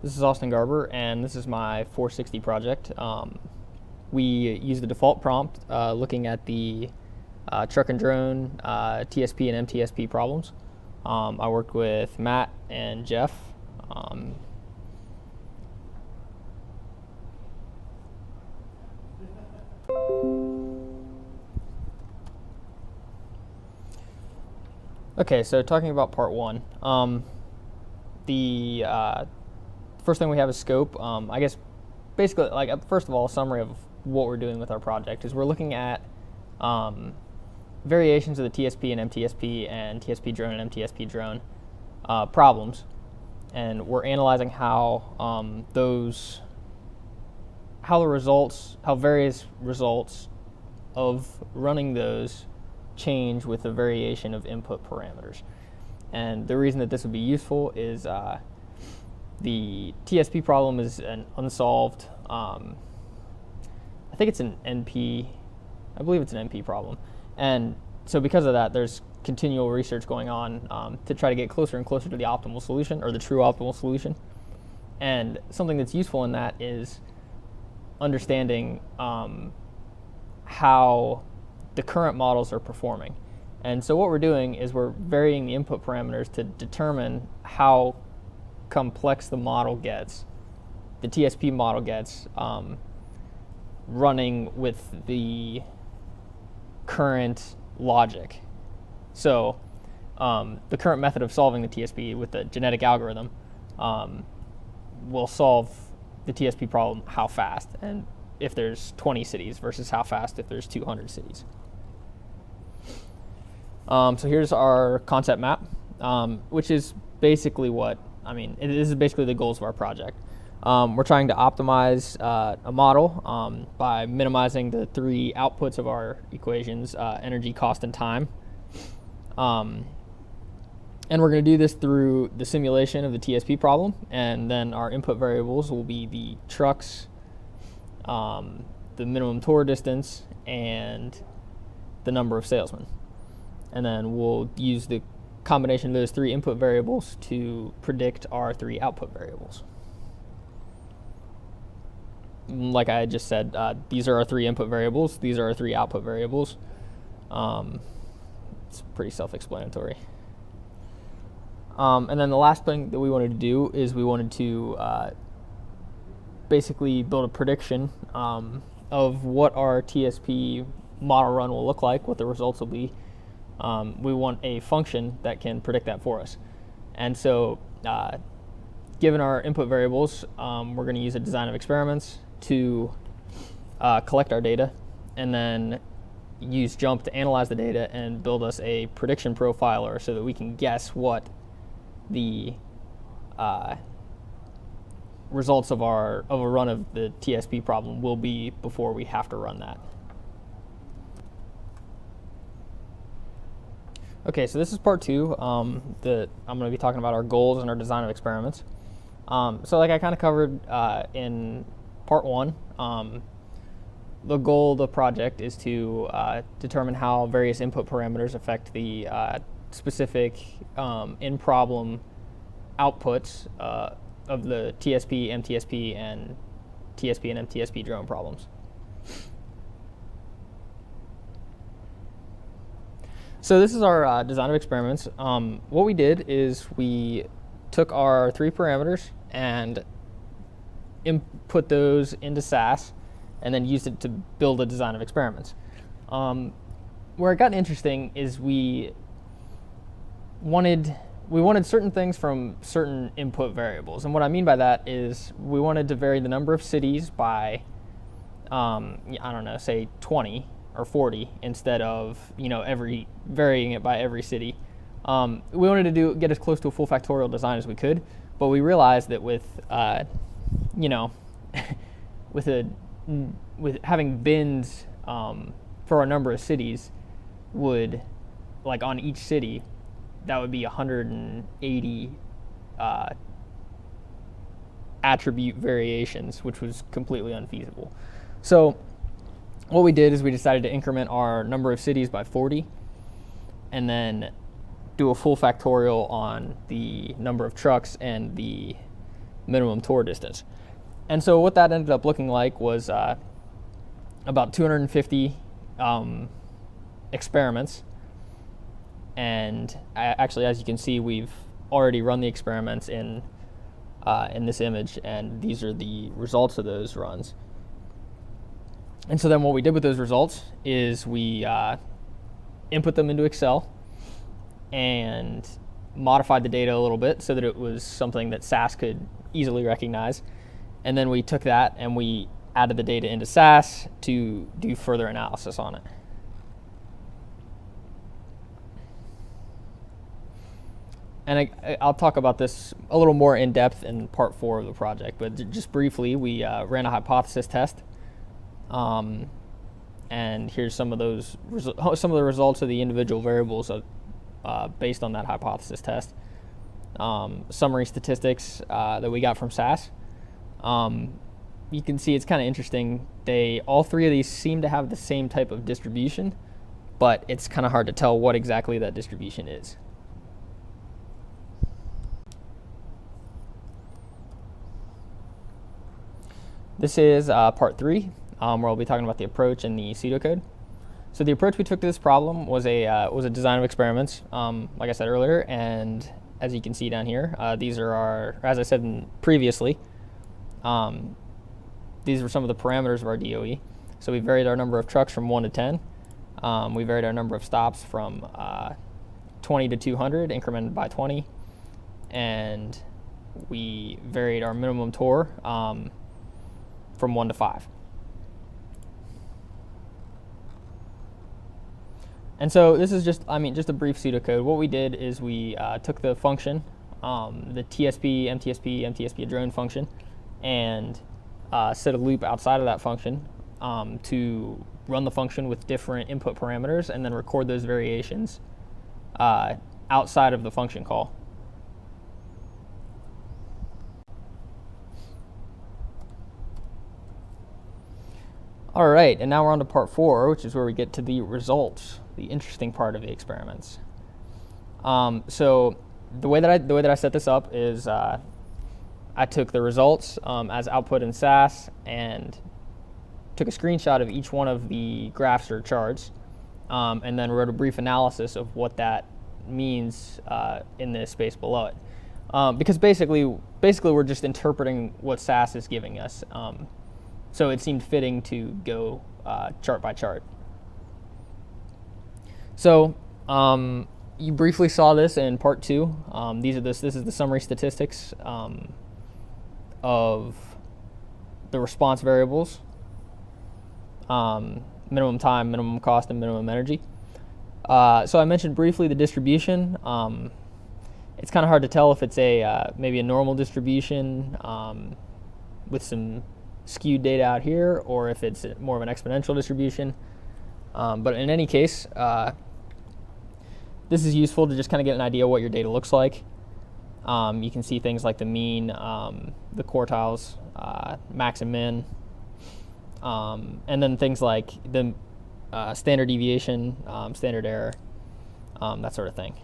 This is Austin Garber, and this is my 460 project. We use the default prompt looking at the truck and drone TSP and MTSP problems. I worked with Matt and Jeff. Okay, so talking about part one, the first thing we have is scope. I guess basically, first of all, a summary of what we're doing with our project is we're looking at variations of the TSP and MTSP and TSP drone and MTSP drone problems, and we're analyzing how various results of running those change with the variation of input parameters. And the reason that this would be useful is the TSP problem is an unsolved, I think it's an NP, I believe it's an NP problem. And so because of that, there's continual research going on to try to get closer and closer to the optimal solution, or the true optimal solution. And something that's useful in that is understanding how the current models are performing. And so what we're doing is we're varying the input parameters to determine how complex the model gets, the TSP model gets, running with the current logic. So the current method of solving the TSP with the genetic algorithm will solve the TSP problem how fast, and if there's 20 cities versus how fast if there's 200 cities. So here's our concept map, which is basically this is basically the goals of our project. We're trying to optimize a model by minimizing the three outputs of our equations, energy, cost, and time. And we're going to do this through the simulation of the TSP problem, and then our input variables will be the trucks, the minimum tour distance, and the number of salesmen. And then we'll use the combination of those three input variables to predict our three output variables. Like I just said, these are our three input variables, these are our three output variables. It's pretty self-explanatory. And then the last thing that we wanted to do is we wanted to basically build a prediction of what our TSP model run will look like, what the results will be. We want a function that can predict that for us. And so given our input variables, we're going to use a design of experiments to collect our data, and then use JUMP to analyze the data and build us a prediction profiler so that we can guess what the results of a run of the TSP problem will be before we have to run that. Okay, so this is part two. I'm going to be talking about our goals and our design of experiments. So like I kind of covered in part one, the goal of the project is to determine how various input parameters affect the specific in-problem outputs of the TSP, MTSP, and TSP and MTSP drone problems. So this is our design of experiments. What we did is we took our three parameters and input those into SAS, and then used it to build a design of experiments. Where it got interesting is we wanted certain things from certain input variables, and what I mean by that is we wanted to vary the number of cities by, I don't know, say 20 or 40 instead of varying it by every city. We wanted to get as close to a full factorial design as we could, but we realized that with with having bins for a number of cities would, like on each city, that would be 180 attribute variations, which was completely unfeasible. So what we did is we decided to increment our number of cities by 40, and then do a full factorial on the number of trucks and the minimum tour distance. And so what that ended up looking like was about 250 experiments. And actually, as you can see, we've already run the experiments in this image, and these are the results of those runs. And so then what we did with those results is we input them into Excel and modified the data a little bit so that it was something that SAS could easily recognize. And then we took that and we added the data into SAS to do further analysis on it. And I'll talk about this a little more in depth in part 4 of the project, but just briefly, we ran a hypothesis test. And here's some of the results of the individual variables based on that hypothesis test. Summary statistics that we got from SAS. You can see it's kind of interesting. All three of these seem to have the same type of distribution, but it's kind of hard to tell what exactly that distribution is. This is part 3, where we'll be talking about the approach and the pseudocode. So the approach we took to this problem was a design of experiments, like I said earlier, and as you can see down here, these are our, as I said previously, these were some of the parameters of our DOE. So we varied our number of trucks from 1 to 10. We varied our number of stops from 20 to 200, incremented by 20, and we varied our minimum tour from 1 to 5. And so this is just a brief pseudocode. What we did is we took the function, the TSP, MTSP drone function, and set a loop outside of that function to run the function with different input parameters and then record those variations outside of the function call. All right, and now we're on to part 4, which is where we get to the results, the interesting part of the experiments. So the way that I set this up is I took the results as output in SAS and took a screenshot of each one of the graphs or charts, and then wrote a brief analysis of what that means in the space below it. Because basically we're just interpreting what SAS is giving us. So it seemed fitting to go chart by chart. So you briefly saw this in part 2. This is the summary statistics of the response variables, minimum time, minimum cost, and minimum energy. So I mentioned briefly the distribution. It's kind of hard to tell if it's maybe a normal distribution with some skewed data out here, or if it's more of an exponential distribution. But in any case, this is useful to just kind of get an idea what your data looks like. You can see things like the mean, the quartiles, max and min, and then things like the standard deviation, standard error, that sort of thing.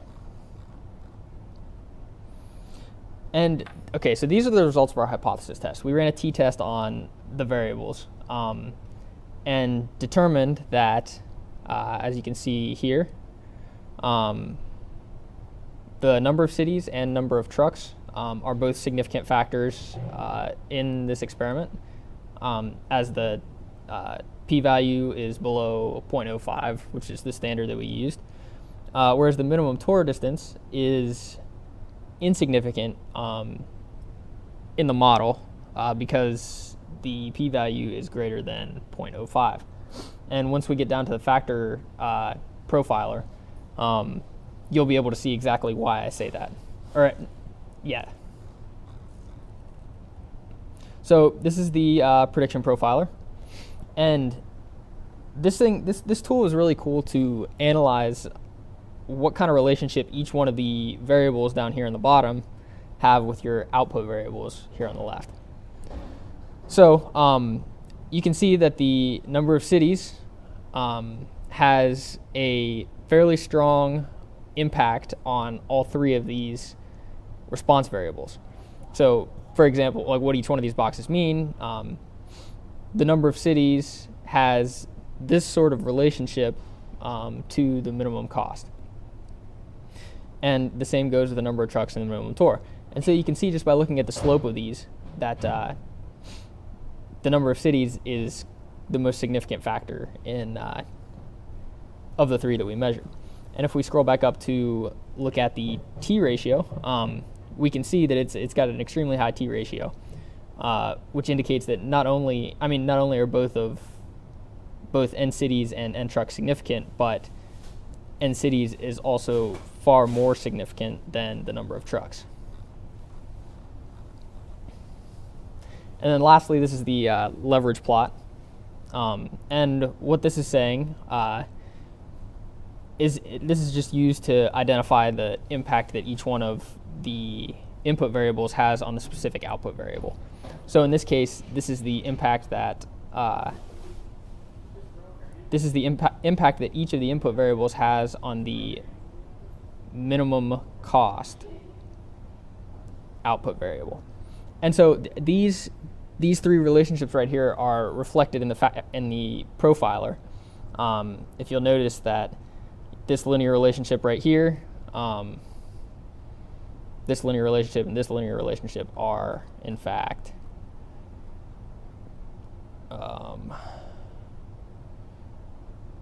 And okay, so these are the results of our hypothesis test. We ran a t-test on the variables and determined that, as you can see here, the number of cities and number of trucks are both significant factors in this experiment, as the p-value is below 0.05, which is the standard that we used, whereas the minimum tour distance is insignificant in the model because the p-value is greater than 0.05. And once we get down to the factor profiler, you'll be able to see exactly why I say that. All right, yeah. So this is the prediction profiler, and this tool is really cool to analyze what kind of relationship each one of the variables down here in the bottom have with your output variables here on the left. So you can see that the number of cities has a fairly strong impact on all three of these response variables. So, for example, like what each one of these boxes mean, the number of cities has this sort of relationship to the minimum cost. And the same goes with the number of trucks and the minimum tour. And so you can see just by looking at the slope of these that the number of cities is the most significant factor in of the three that we measured. And if we scroll back up to look at the T ratio, we can see that it's got an extremely high T ratio, which indicates that not only are both N cities and N trucks significant, but N cities is also far more significant than the number of trucks. And then lastly, this is the leverage plot. And what this is saying is this is just used to identify the impact that each one of the input variables has on the specific output variable. So in this case, this is the impact that impact that each of the input variables has on the minimum cost output variable. And so these three relationships right here are reflected in the profiler. If you'll notice that this linear relationship right here, this linear relationship and this linear relationship are in fact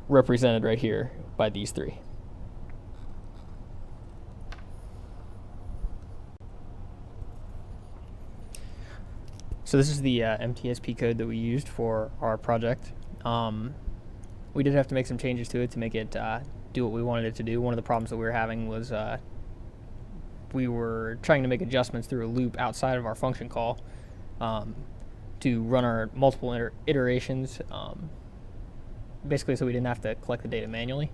represented right here by these three. So this is the MTSP code that we used for our project. We did have to make some changes to it to make it do what we wanted it to do. One of the problems that we were having was we were trying to make adjustments through a loop outside of our function call to run our multiple iterations, basically so we didn't have to collect the data manually.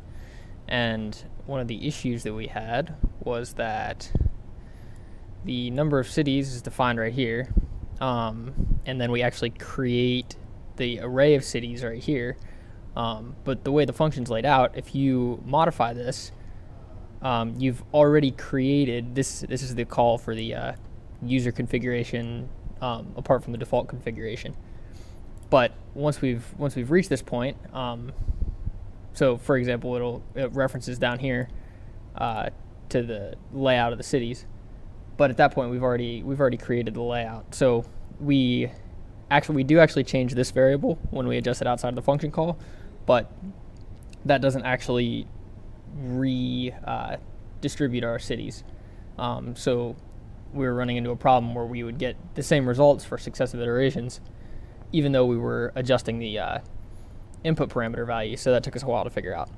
And one of the issues that we had was that the number of cities is defined right here, and then we actually create the array of cities right here. But the way the function's laid out, if you modify this, you've already created this. This is the call for the user configuration, apart from the default configuration. But once we've reached this point, so for example, it references down here to the layout of the cities. But at that point, we've already created the layout. So we do actually change this variable when we adjust it outside of the function call, but that doesn't actually distribute our cities. So we were running into a problem where we would get the same results for successive iterations, even though we were adjusting the input parameter value. So that took us a while to figure out.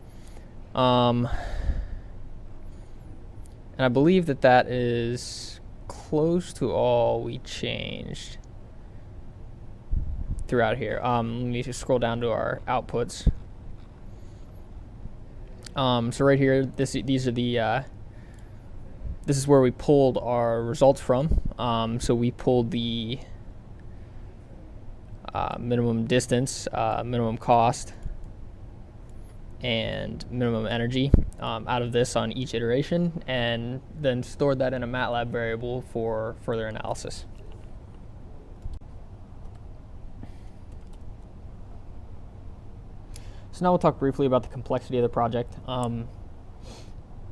And I believe that is close to all we changed throughout here. Let me just scroll down to our outputs. So right here, this is where we pulled our results from. So we pulled the minimum distance, minimum cost, and minimum energy out of this on each iteration, and then stored that in a MATLAB variable for further analysis. So now we'll talk briefly about the complexity of the project.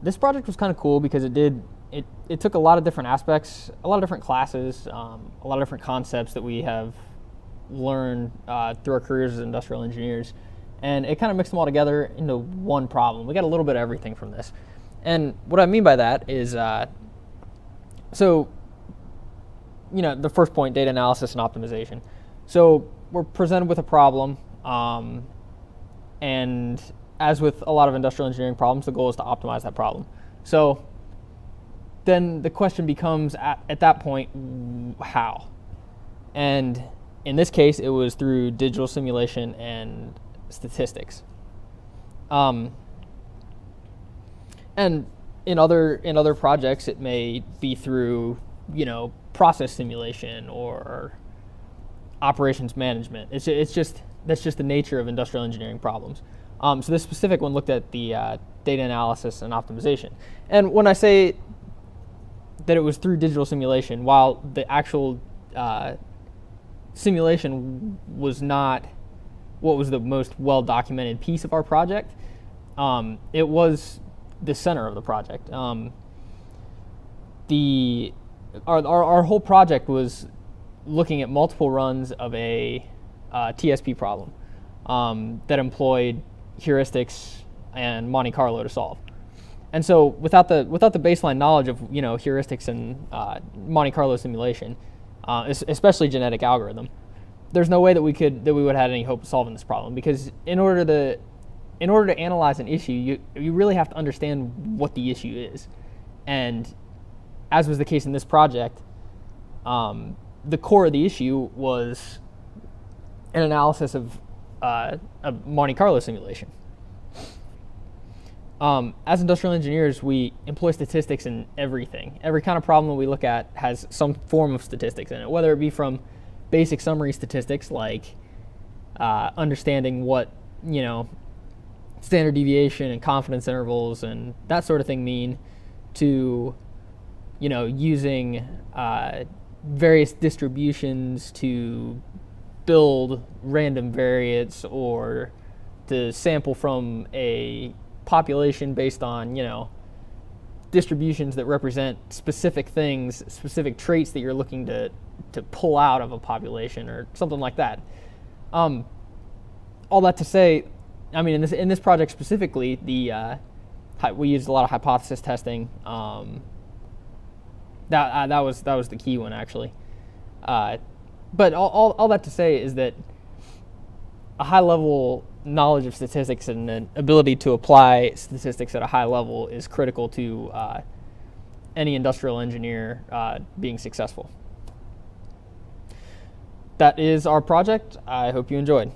This project was kind of cool because it took a lot of different aspects, a lot of different classes, a lot of different concepts that we have learned through our careers as industrial engineers, and it kind of mixed them all together into one problem. We got a little bit of everything from this. And what I mean by that is, so, the first point, data analysis and optimization. So we're presented with a problem, and as with a lot of industrial engineering problems, the goal is to optimize that problem. So then the question becomes, at that point, how? And in this case, it was through digital simulation and statistics. And in other projects, it may be through, process simulation or operations management. That's just the nature of industrial engineering problems. So this specific one looked at the data analysis and optimization. And when I say that it was through digital simulation, while the actual simulation was not what was the most well-documented piece of our project. It was the center of the project. Our whole project was looking at multiple runs of a TSP problem that employed heuristics and Monte Carlo to solve. And so without the baseline knowledge of heuristics and Monte Carlo simulation, especially genetic algorithm, there's no way that we would have had any hope of solving this problem, because in order to analyze an issue, you really have to understand what the issue is. And as was the case in this project, the core of the issue was an analysis of a Monte Carlo simulation. As industrial engineers, we employ statistics in everything. Every kind of problem that we look at has some form of statistics in it, whether it be from basic summary statistics like understanding what standard deviation and confidence intervals and that sort of thing mean, to using various distributions to build random variates, or to sample from a population based on distributions that represent specific things, specific traits that you're looking to pull out of a population or something like that. All that to say, I mean, in this project specifically, we used a lot of hypothesis testing. That was the key one, actually. But all that to say is that a high level knowledge of statistics and an ability to apply statistics at a high level is critical to any industrial engineer being successful. That is our project. I hope you enjoyed.